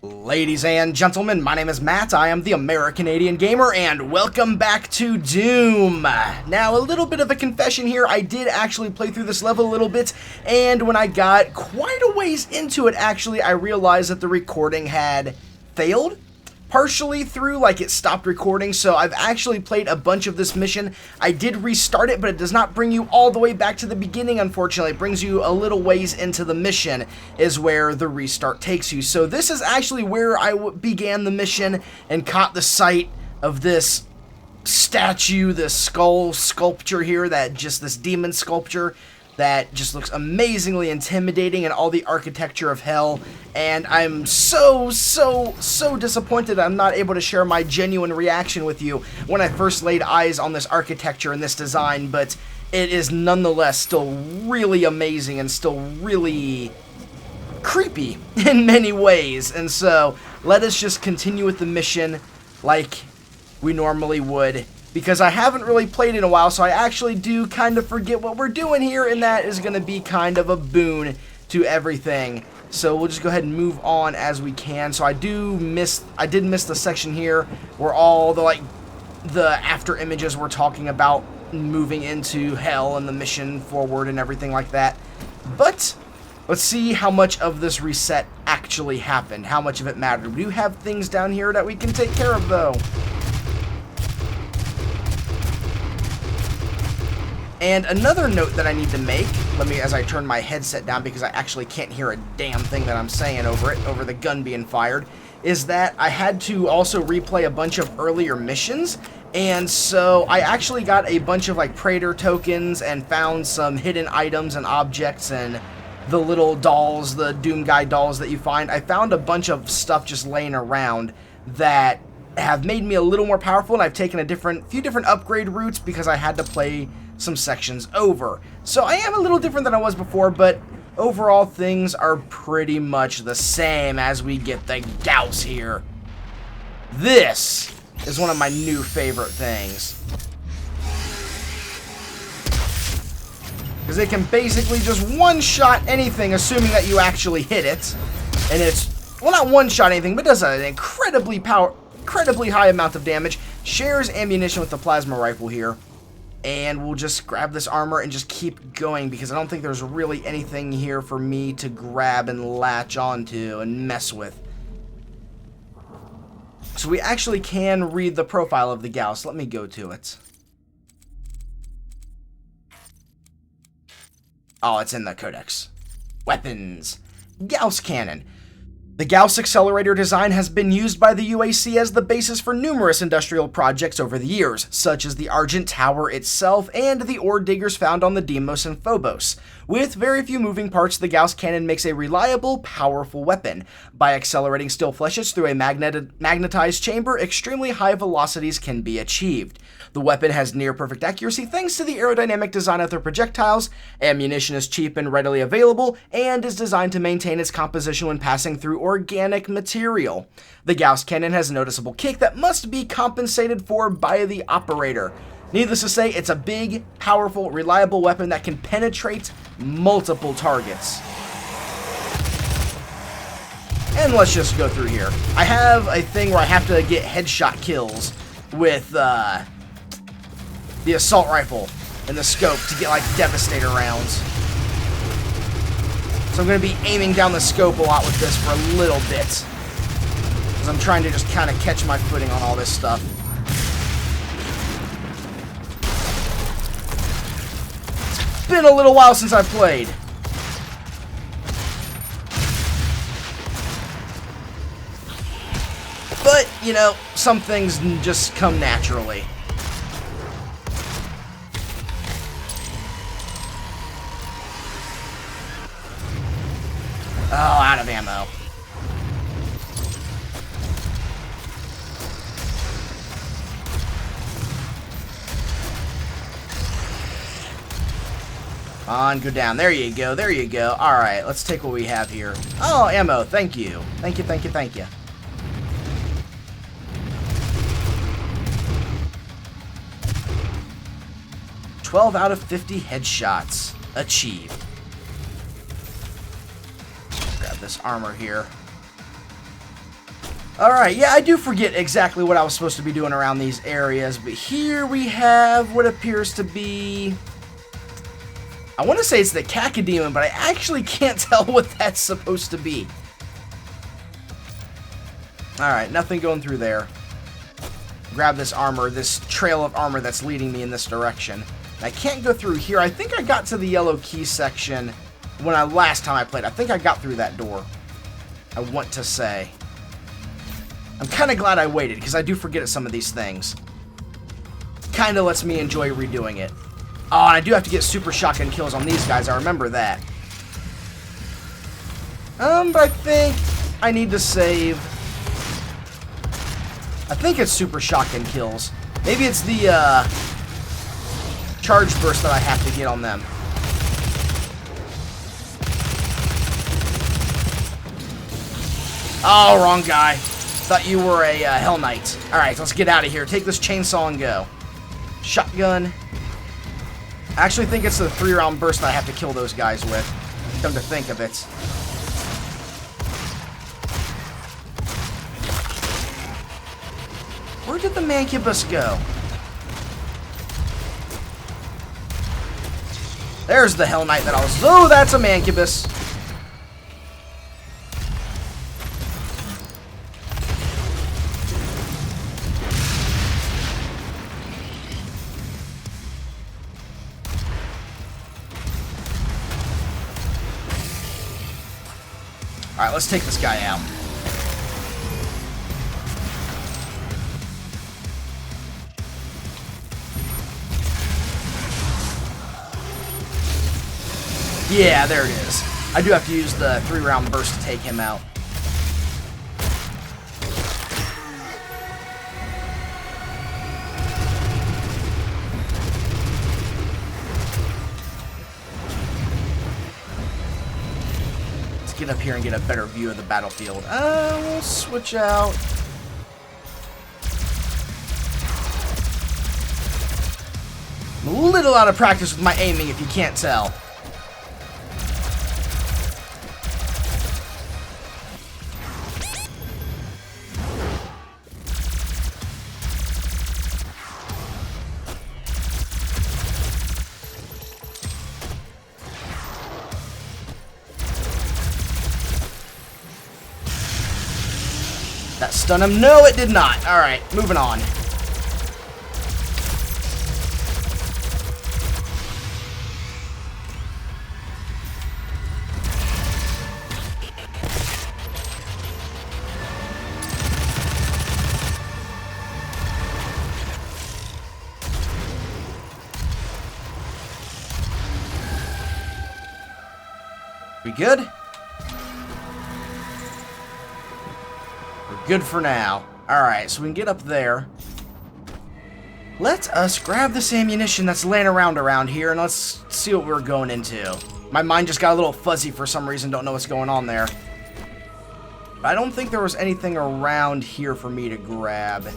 Ladies and gentlemen, my name is Matt, I am the American-Canadian Gamer, and welcome back to Doom! Now, a little bit of a confession here, I did actually play through this level a little bit, and when I got quite a ways into it, actually, I realized that the recording had failed. Partially through, like, it stopped recording, so I've actually played a bunch of this mission. I did restart it, but it does not bring you all the way back to the beginning, unfortunately. It brings you a little ways into the mission, is where the restart takes you. So this is actually where I began the mission and caught the sight of this statue, this skull sculpture here, this demon sculpture that just looks amazingly intimidating, and all the architecture of hell. And I'm so disappointed I'm not able to share my genuine reaction with you when I first laid eyes on this architecture and this design, but it is nonetheless still really amazing and still really creepy in many ways. And so let us just continue with the mission like we normally would, because I haven't really played in a while, so I actually do kind of forget what we're doing here, and that is going to be kind of a boon to everything. So we'll just go ahead and move on as we can. So I did miss the section here where all the after images were talking about moving into hell and the mission forward and everything like that. But let's see how much of this reset actually happened, how much of it mattered. We do have things down here that we can take care of, though. And another note that I need to make, as I turn my headset down because I actually can't hear a damn thing that I'm saying over the gun being fired, is that I had to also replay a bunch of earlier missions, and so I actually got a bunch of Praetor tokens and found some hidden items and objects and the little dolls, the Doom Guy dolls that you find. I found a bunch of stuff just laying around that have made me a little more powerful, and I've taken a few different upgrade routes because I had to play some sections over. So I am a little different than I was before, but overall things are pretty much the same as we get the Gauss here. This is one of my new favorite things, because it can basically just one-shot anything, assuming that you actually hit it. And it's, well, not one-shot anything, but does an incredibly high amount of damage. Shares ammunition with the plasma rifle here. And we'll just grab this armor and just keep going, because I don't think there's really anything here for me to grab and latch onto and mess with. So we actually can read the profile of the Gauss. Let me go to it. Oh, it's in the codex. Weapons. Gauss cannon. The Gauss accelerator design has been used by the UAC as the basis for numerous industrial projects over the years, such as the Argent Tower itself and the ore diggers found on the Deimos and Phobos. With very few moving parts, the Gauss cannon makes a reliable, powerful weapon. By accelerating steel flèches through a magnetized chamber, extremely high velocities can be achieved. The weapon has near-perfect accuracy thanks to the aerodynamic design of the projectiles. Ammunition is cheap and readily available, and is designed to maintain its composition when passing through organic material. The Gauss cannon has a noticeable kick that must be compensated for by the operator. Needless to say, it's a big, powerful, reliable weapon that can penetrate multiple targets. And let's just go through here. I have a thing where I have to get headshot kills with the assault rifle and the scope to get Devastator rounds. So I'm going to be aiming down the scope a lot with this for a little bit, because I'm trying to just kind of catch my footing on all this stuff. It's been a little while since I've played. But, you know, some things just come naturally. Oh, out of ammo. On, go down. There you go. There you go. Alright, let's take what we have here. Oh, ammo. Thank you. Thank you, thank you, thank you. "12 out of 50 headshots achieved." Grab this armor here. Alright, yeah, I do forget exactly what I was supposed to be doing around these areas, but here we have what appears to be... I want to say it's the Cacodemon, but I actually can't tell what that's supposed to be. Alright, nothing going through there. Grab this armor, this trail of armor that's leading me in this direction. I can't go through here. I think I got to the yellow key section when last time I played. I think I got through that door. I want to say. I'm kind of glad I waited, because I do forget some of these things. Kind of lets me enjoy redoing it. Oh, and I do have to get super shotgun kills on these guys. I remember that. But I think I need to save. I think it's super shotgun kills. Maybe it's the charge burst that I have to get on them. Oh, wrong guy. Thought you were a Hell Knight. Alright, let's get out of here. Take this chainsaw and go. Shotgun. I actually think it's the 3-round burst that I have to kill those guys with. Come to think of it. Where did the Mancubus go? There's the Hell Knight that I was... Oh, that's a Mancubus. Alright, let's take this guy out. Yeah, there it is. I do have to use the 3-round burst to take him out. Get up here and get a better view of the battlefield. We'll switch out. I'm a little out of practice with my aiming, if you can't tell. That stunned him? No, it did not. Alright, moving on. We good? Good for now. Alright, so we can get up there. Let us grab this ammunition that's laying around here, and let's see what we're going into. My mind just got a little fuzzy for some reason, don't know what's going on there. But I don't think there was anything around here for me to grab.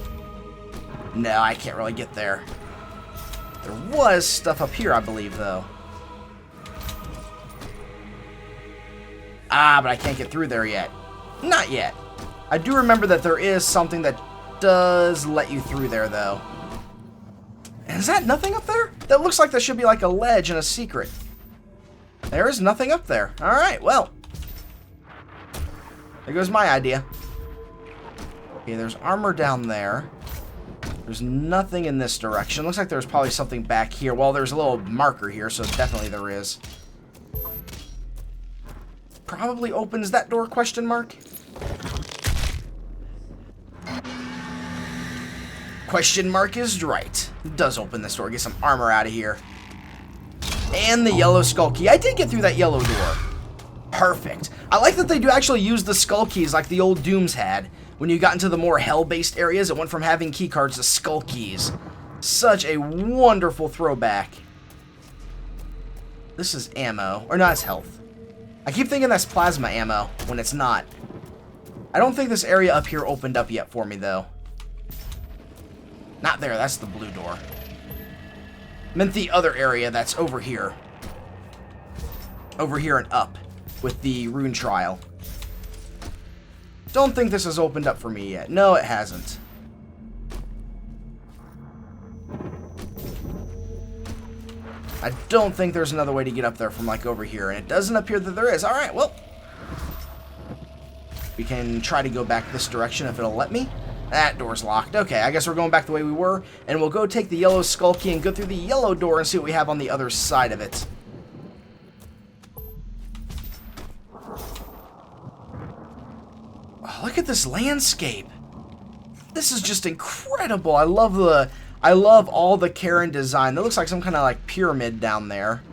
No, I can't really get there. There was stuff up here, I believe, though. Ah, but I can't get through there yet. Not yet. I do remember that there is something that does let you through there, though. And is that nothing up there? That looks like there should be like a ledge and a secret. There is nothing up there. Alright, well. There goes my idea. Okay, there's armor down there. There's nothing in this direction. Looks like there's probably something back here. Well, there's a little marker here, so definitely there is. Probably opens that door, question mark? Question mark is right. It does open this door. Get some armor out of here. And the yellow skull key. I did get through that yellow door. Perfect. I like that they do actually use the skull keys like the old Dooms had. When you got into the more hell-based areas, it went from having key cards to skull keys. Such a wonderful throwback. This is ammo. Or no, it's health. I keep thinking that's plasma ammo when it's not. I don't think this area up here opened up yet for me, though. Not there, that's the blue door. Meant the other area that's over here. Over here and up with the rune trial. Don't think this has opened up for me yet. No, it hasn't. I don't think there's another way to get up there from, like, over here. And it doesn't appear that there is. Alright, well. We can try to go back this direction if it'll let me. That door's locked. Okay, I guess we're going back the way we were. And we'll go take the yellow skull key and go through the yellow door and see what we have on the other side of it. Oh, look at this landscape. This is just incredible. I love all the care and design. That looks like some kind of like pyramid down there.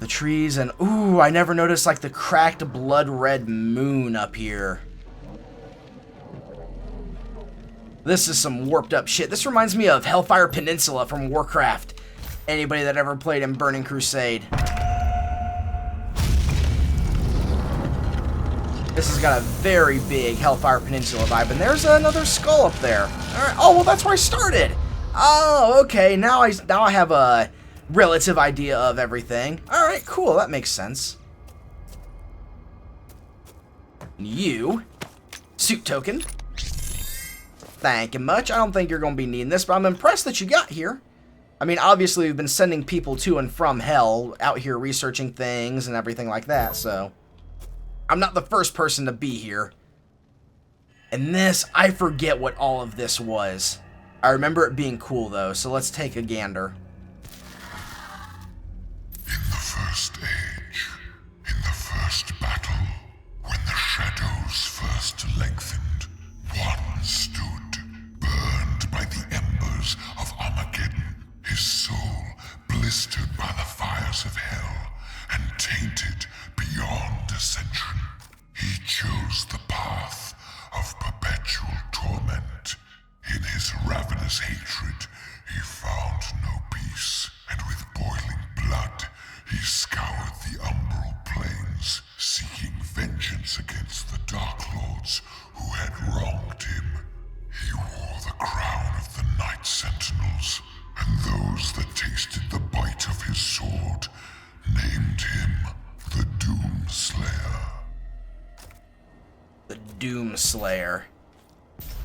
The trees and ooh, I never noticed like the cracked blood red moon up here. This is some warped up shit. This reminds me of Hellfire Peninsula from Warcraft. Anybody that ever played in Burning Crusade. This has got a very big Hellfire Peninsula vibe. And there's another skull up there. Alright. Oh, well, that's where I started. Oh, okay. Now I have a relative idea of everything. Alright, cool. That makes sense. You. Suit token. Thank you much. I don't think you're going to be needing this, but I'm impressed that you got here. I mean, obviously, we've been sending people to and from hell out here researching things and everything like that, so I'm not the first person to be here. And this, I forget what all of this was. I remember it being cool, though, so let's take a gander. In the first age, in the first battle, when the shadows first lengthened, one stood, burned by the embers of Armageddon, his soul blistered by the fires of hell, and tainted beyond ascension. He chose the path of perpetual torment. In his ravenous hatred, he found no peace, and with boiling blood, he scoured the umbral plains, seeking vengeance against the Dark Lords who had wronged him. He wore the crown of the Night Sentinels, and those that tasted the bite of his sword named him the Doom Slayer. The Doom Slayer.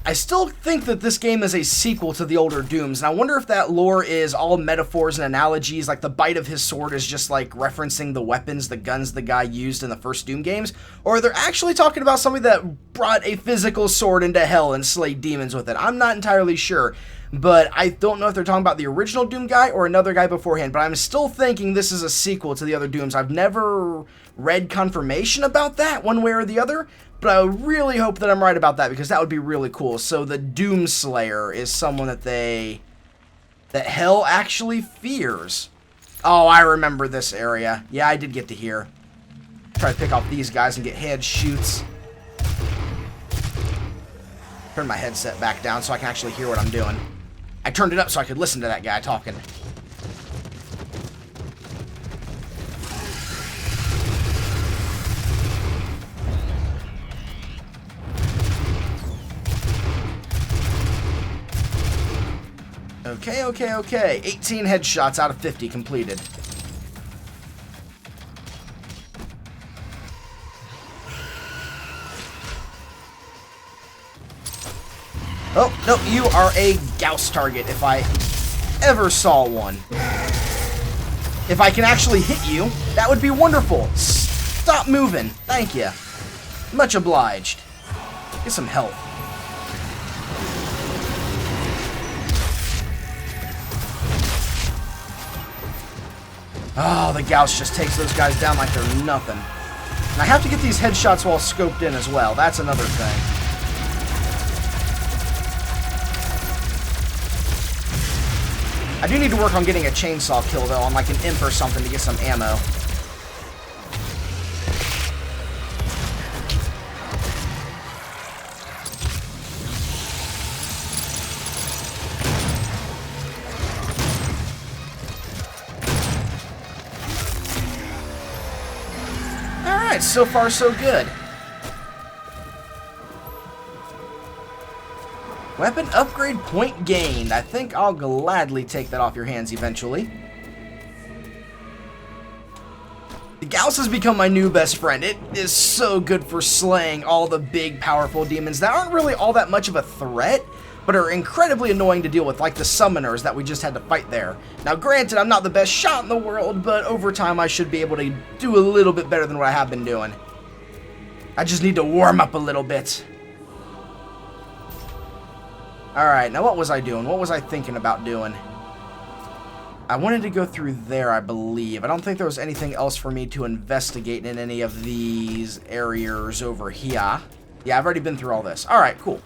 I still think that this game is a sequel to the older Dooms, and I wonder if that lore is all metaphors and analogies, like the bite of his sword is just like referencing the weapons, the guns the guy used in the first Doom games, or they're actually talking about somebody that brought a physical sword into hell and slayed demons with it. I'm not entirely sure, but I don't know if they're talking about the original Doom guy or another guy beforehand, but I'm still thinking this is a sequel to the other Dooms. I've never read confirmation about that one way or the other, but I really hope that I'm right about that, because that would be really cool. So the Doom Slayer is someone that hell actually fears. Oh, I remember this area. Yeah, I did get to hear. Try to pick off these guys and get head shoots. Turn my headset back down so I can actually hear what I'm doing. I turned it up so I could listen to that guy talking. Okay. 18 headshots out of 50 completed. Oh, no, you are a Gauss target if I ever saw one. If I can actually hit you, that would be wonderful. Stop moving. Thank you. Much obliged. Get some health. Oh, the Gauss just takes those guys down like they're nothing. And I have to get these headshots while scoped in as well. That's another thing. I do need to work on getting a chainsaw kill, though, on like an imp or something to get some ammo. Alright, so far so good. Weapon upgrade point gained. I think I'll gladly take that off your hands eventually. The Gauss has become my new best friend. It is so good for slaying all the big, powerful demons that aren't really all that much of a threat, but are incredibly annoying to deal with, like the summoners that we just had to fight there. Now, granted, I'm not the best shot in the world, but over time I should be able to do a little bit better than what I have been doing. I just need to warm up a little bit. Alright, now what was I doing? What was I thinking about doing? I wanted to go through there, I believe. I don't think there was anything else for me to investigate in any of these areas over here. Yeah, I've already been through all this. Alright, cool.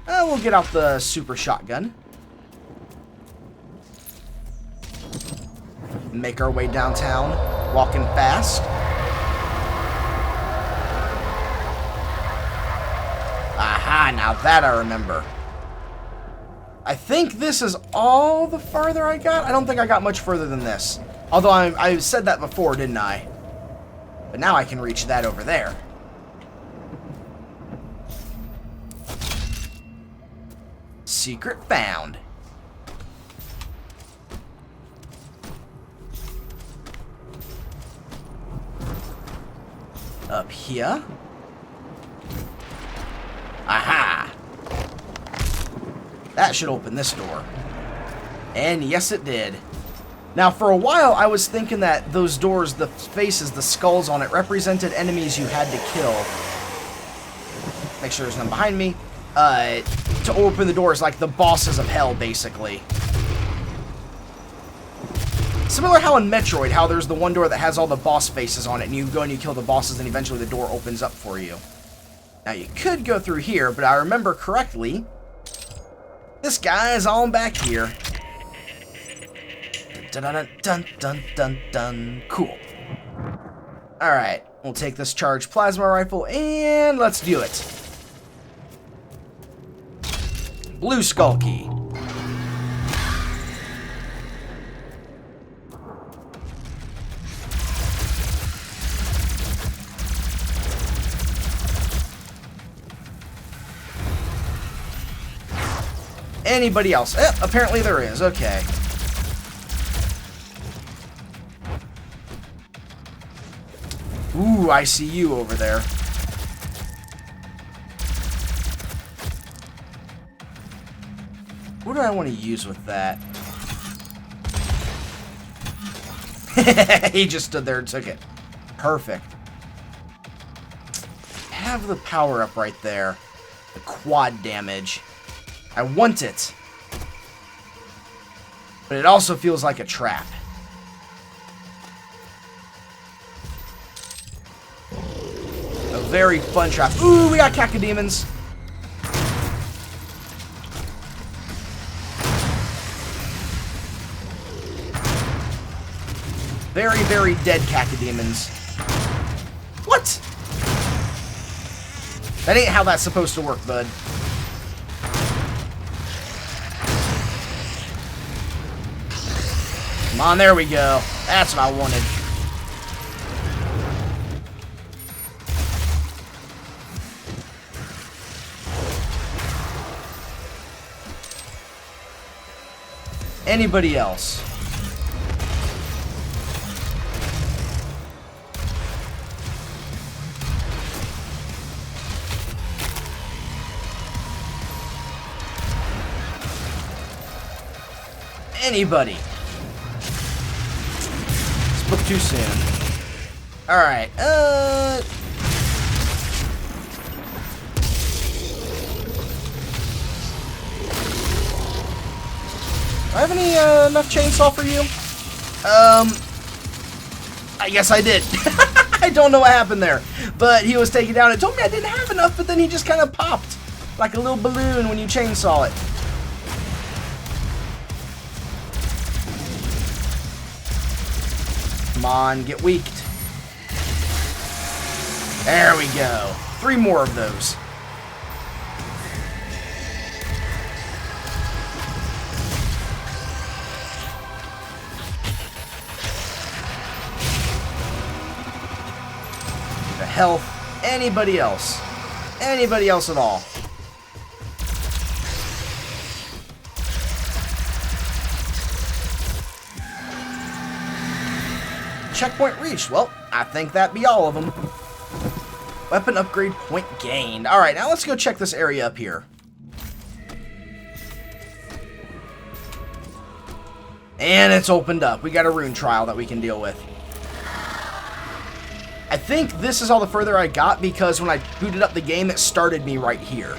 We'll get out the super shotgun. Make our way downtown, walking fast. Aha, now that I remember. I think this is all the farther I got. I don't think I got much further than this. Although I said that before, didn't I? But now I can reach that over there. Secret found. Up here. Aha! That should open this door. And yes, it did. Now, for a while, I was thinking that those doors, the faces, the skulls on it, represented enemies you had to kill. Make sure there's none behind me. To open the doors, like the bosses of hell, basically. Similar how in Metroid, how there's the one door that has all the boss faces on it, and you go and you kill the bosses, and eventually the door opens up for you. Now, you could go through here, but I remember correctly, this guy is on back here. Dun dun dun dun dun dun. Cool. Alright, we'll take this charged plasma rifle, and let's do it. Blue Skull Key. Anybody else? Apparently there is. Okay. Ooh, I see you over there. What do I want to use with that? He just stood there and took it. Perfect. Have the power up right there. The quad damage. I want it. But it also feels like a trap. A very fun trap. Ooh, we got cacodemons. Very, very dead cacodemons. What? That ain't how that's supposed to work, bud. Come on, there we go. That's what I wanted. Anybody else? Anybody? Spoke too soon. Alright, do I have any, enough chainsaw for you? I guess I did. I don't know what happened there. But he was taken down. It told me I didn't have enough, but then he just kind of popped. Like a little balloon when you chainsaw it. Come on, get weaked. There we go. 3 more of those. The health. Anybody else? Anybody else at all? Checkpoint reached. Well, I think that be all of them. Weapon upgrade point gained. Alright, now let's go check this area up here. And it's opened up. We got a rune trial that we can deal with. I think this is all the further I got because when I booted up the game, it started me right here.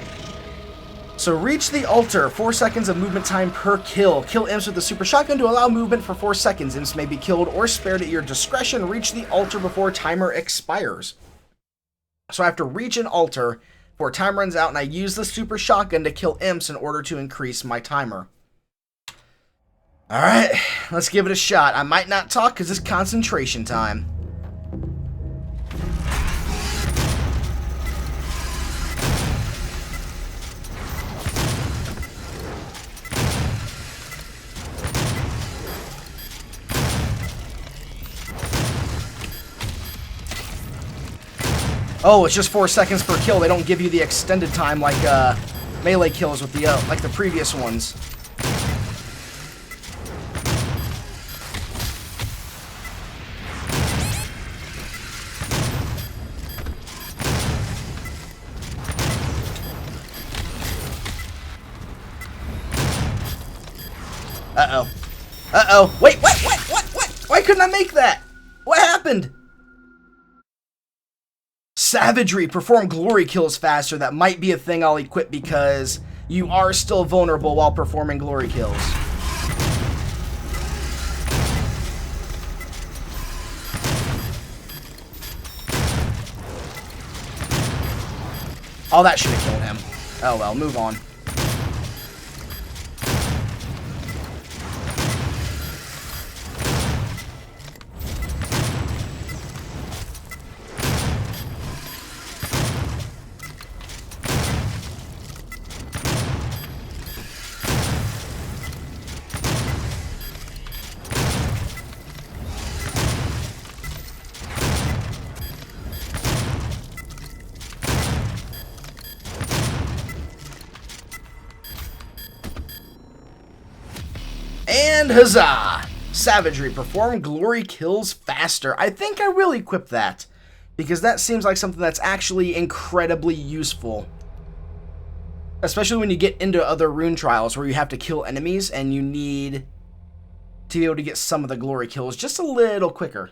So reach the altar. 4 seconds of movement time per kill. Kill imps with the super shotgun to allow movement for 4 seconds. Imps may be killed or spared at your discretion. Reach the altar before timer expires. So I have to reach an altar before time runs out, and I use the super shotgun to kill imps in order to increase my timer. Alright, let's give it a shot. I might not talk because it's concentration time. Oh, it's just 4 seconds per kill. They don't give you the extended time like melee kills with the like the previous ones. Uh-oh. Uh-oh. Wait, what? Why couldn't I make that? What happened? Savagery. Perform glory kills faster. That might be a thing I'll equip because you are still vulnerable while performing glory kills. Oh, that should have killed him. Oh well, move on. And huzzah! Savagery. Perform glory kills faster. I think I will equip that, because that seems like something that's actually incredibly useful. Especially when you get into other rune trials where you have to kill enemies and you need to be able to get some of the glory kills just a little quicker.